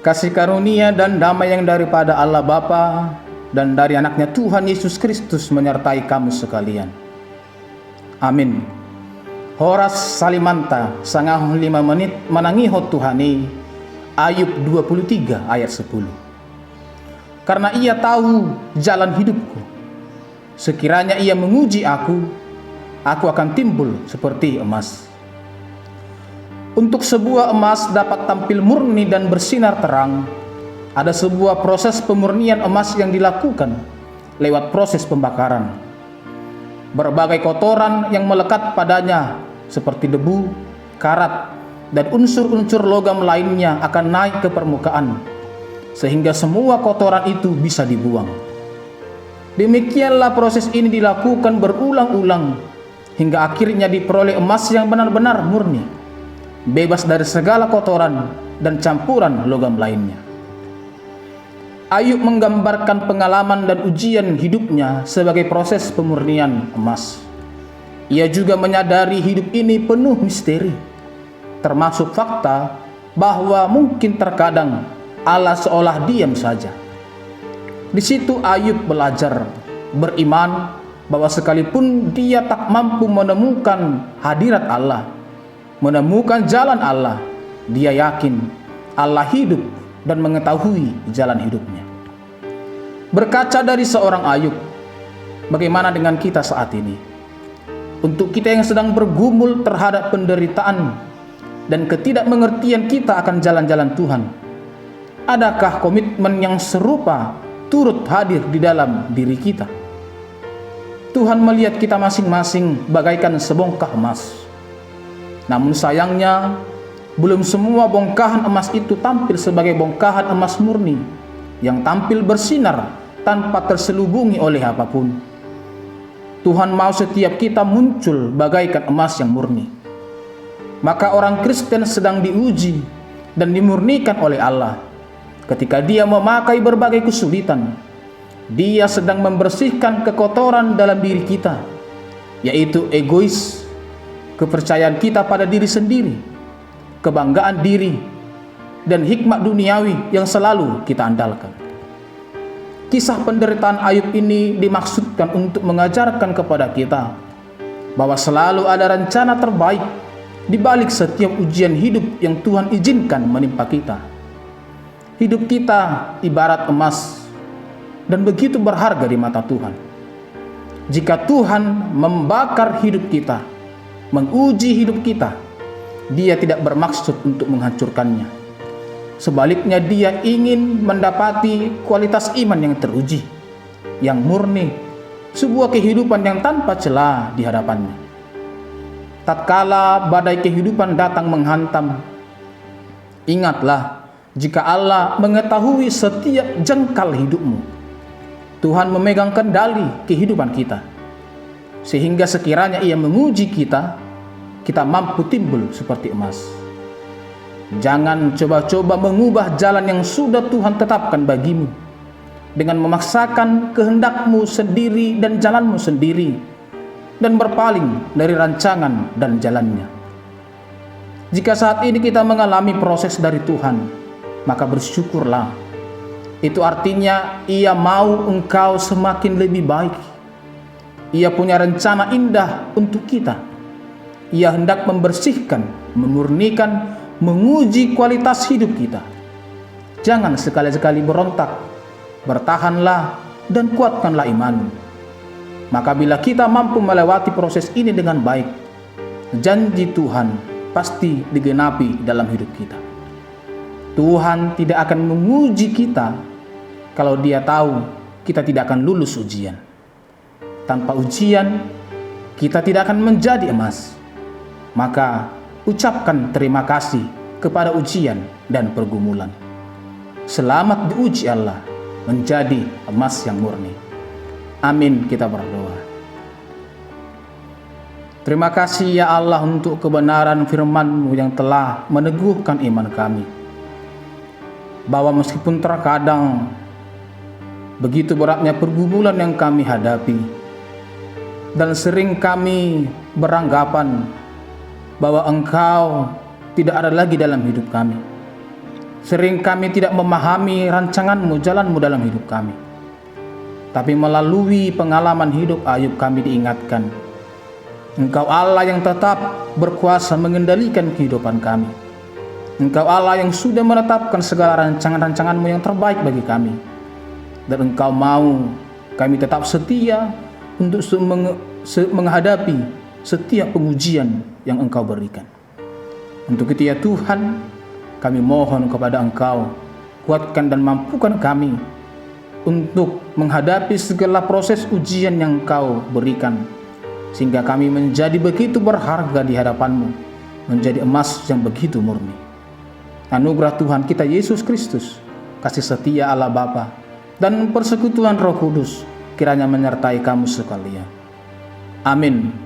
Kasih karunia dan damai yang daripada Allah Bapa dan dari anaknya Tuhan Yesus Kristus menyertai kamu sekalian. Amin. Horas salimanta sangah 5 menit menangiho Tuhani. Ayub 23 ayat 10. Karena ia tahu jalan hidupku, sekiranya ia menguji aku akan timbul seperti emas. Untuk sebuah emas dapat tampil murni dan bersinar terang, ada sebuah proses pemurnian emas yang dilakukan lewat proses pembakaran. Berbagai kotoran yang melekat padanya seperti debu, karat, dan unsur-unsur logam lainnya akan naik ke permukaan, sehingga semua kotoran itu bisa dibuang. Demikianlah proses ini dilakukan berulang-ulang, hingga akhirnya diperoleh emas yang benar-benar murni, bebas dari segala kotoran dan campuran logam lainnya. Ayub menggambarkan pengalaman dan ujian hidupnya sebagai proses pemurnian emas. Ia juga menyadari hidup ini penuh misteri, termasuk fakta bahwa mungkin terkadang Allah seolah diam saja. Di situ Ayub belajar beriman bahwa sekalipun dia tak mampu menemukan hadirat Allah, menemukan jalan Allah, dia yakin Allah hidup dan mengetahui jalan hidupnya. Berkaca dari seorang Ayub, bagaimana dengan kita saat ini? Untuk kita yang sedang bergumul terhadap penderitaan dan ketidakmengertian kita akan jalan-jalan Tuhan, adakah komitmen yang serupa turut hadir di dalam diri kita? Tuhan melihat kita masing-masing bagaikan sebongkah emas. Namun sayangnya, belum semua bongkahan emas itu tampil sebagai bongkahan emas murni yang tampil bersinar tanpa terselubungi oleh apapun. Tuhan mau setiap kita muncul bagaikan emas yang murni. Maka orang Kristen sedang diuji dan dimurnikan oleh Allah. Ketika dia memakai berbagai kesulitan, dia sedang membersihkan kekotoran dalam diri kita, yaitu egois, kepercayaan kita pada diri sendiri, kebanggaan diri, dan hikmat duniawi yang selalu kita andalkan. Kisah penderitaan Ayub ini dimaksudkan untuk mengajarkan kepada kita bahwa selalu ada rencana terbaik di balik setiap ujian hidup yang Tuhan izinkan menimpa kita. Hidup kita ibarat emas dan begitu berharga di mata Tuhan. Jika Tuhan membakar hidup kita, menguji hidup kita, Dia tidak bermaksud untuk menghancurkannya. Sebaliknya, Dia ingin mendapati kualitas iman yang teruji, yang murni, sebuah kehidupan yang tanpa celah di hadapannya. Tatkala badai kehidupan datang menghantam, ingatlah, jika Allah mengetahui setiap jengkal hidupmu, Tuhan memegang kendali kehidupan kita, sehingga sekiranya Ia menguji kita, kita mampu timbul seperti emas. Jangan coba-coba mengubah jalan yang sudah Tuhan tetapkan bagimu dengan memaksakan kehendakmu sendiri dan jalanmu sendiri, dan berpaling dari rancangan dan jalannya. Jika saat ini kita mengalami proses dari Tuhan, maka bersyukurlah. Itu artinya Ia mau engkau semakin lebih baik. Ia punya rencana indah untuk kita. Ia hendak membersihkan, memurnikan, menguji kualitas hidup kita. Jangan sekali-sekali berontak. Bertahanlah dan kuatkanlah imanmu. Maka bila kita mampu melewati proses ini dengan baik, janji Tuhan pasti digenapi dalam hidup kita. Tuhan tidak akan menguji kita kalau Dia tahu kita tidak akan lulus ujian. Tanpa ujian, kita tidak akan menjadi emas. Maka ucapkan terima kasih kepada ujian dan pergumulan. Selamat diuji Allah menjadi emas yang murni. Amin, kita berdoa. Terima kasih ya Allah untuk kebenaran firman-Mu yang telah meneguhkan iman kami. Bahwa meskipun terkadang begitu beratnya pergumulan yang kami hadapi, dan sering kami beranggapan bahwa Engkau tidak ada lagi dalam hidup kami, Sering kami tidak memahami rancangan-Mu, jalan-Mu dalam hidup kami. Tapi melalui pengalaman hidup Ayub kami diingatkan, Engkau Allah yang tetap berkuasa mengendalikan kehidupan kami. Engkau Allah yang sudah menetapkan segala rancangan-rancangan-Mu yang terbaik bagi kami. Dan Engkau mau kami tetap setia untuk menghadapi setiap pengujian yang Engkau berikan. Untuk itu ya Tuhan, kami mohon kepada Engkau, kuatkan dan mampukan kami untuk menghadapi segala proses ujian yang Engkau berikan, sehingga kami menjadi begitu berharga di hadapan-Mu, menjadi emas yang begitu murni. Anugerah Tuhan kita Yesus Kristus, kasih setia Allah Bapa, dan persekutuan Roh Kudus kiranya menyertai kamu sekalian. Amin.